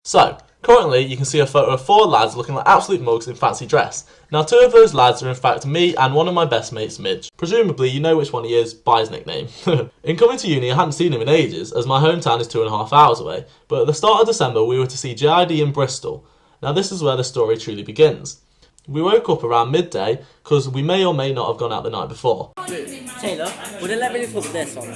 So, currently you can see a photo of 4 lads looking like absolute mugs in fancy dress. Now 2 of those lads are in fact me and one of my best mates, Midge. Presumably you know which one he is by his nickname. In coming to uni I hadn't seen him in ages as my hometown is 2.5 hours away, but at the start of December we were to see JID in Bristol. Now this is where the story truly begins. We woke up around midday because we may or may not have gone out the night before. Taylor, would it let me put this on?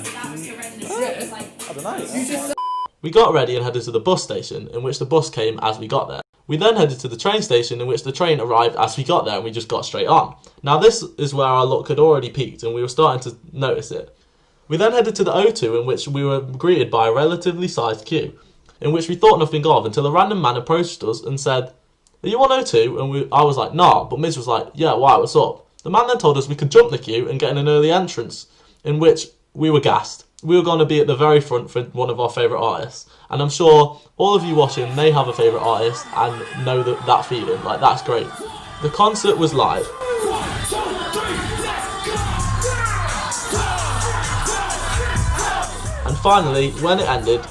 I don't know. We got ready and headed to the bus station, in which the bus came as we got there. We then headed to the train station, in which the train arrived as we got there, and we just got straight on. Now this is where our luck had already peaked, and we were starting to notice it. We then headed to the O2, in which we were greeted by a relatively sized queue, in which we thought nothing of until a random man approached us and said, "Are you on O2?" And I was like, "Nah," but Midge was like, "Yeah, why, what's up?" The man then told us we could jump the queue and get in an early entrance, in which we were gassed. We were going to be at the very front for one of our favourite artists, and I'm sure all of you watching may have a favourite artist and know that feeling. Like, that's great. The concert was live. And finally, when it ended,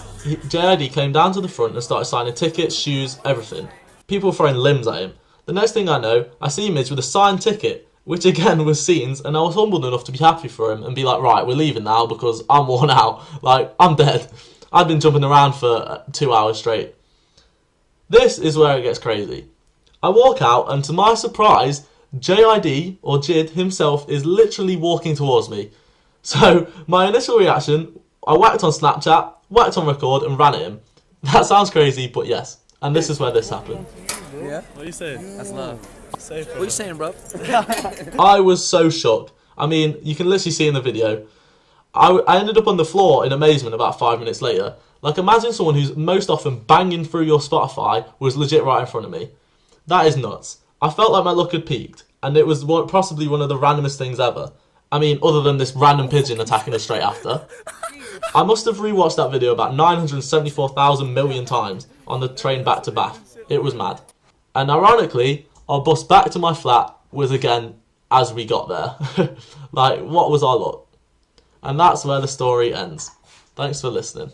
JID came down to the front and started signing tickets, shoes, everything. People were throwing limbs at him. The next thing I know, I see Midge with a signed ticket, which again was scenes, and I was humbled enough to be happy for him and be like, right, we're leaving now because I'm worn out. Like, I'm dead. I've been jumping around for 2 hours straight. This is where it gets crazy. I walk out, and to my surprise, JID, or JID himself, is literally walking towards me. So, my initial reaction, I whacked on Snapchat, whacked on record, and ran at him. That sounds crazy, but yes. And this is where this happened. Yeah? What are you saying? That's love. What are you saying, bro? I was so shocked. I mean, you can literally see in the video. I ended up on the floor in amazement about 5 minutes later. Like, imagine someone who's most often banging through your Spotify was legit right in front of me. That is nuts. I felt like my luck had peaked, and it was possibly one of the randomest things ever. I mean, other than this random pigeon attacking us straight after. I must have rewatched that video about 974,000 million times on the train back to Bath. It was mad. And ironically, our bus back to my flat was again as we got there. Like, what was our luck? And that's where the story ends. Thanks for listening.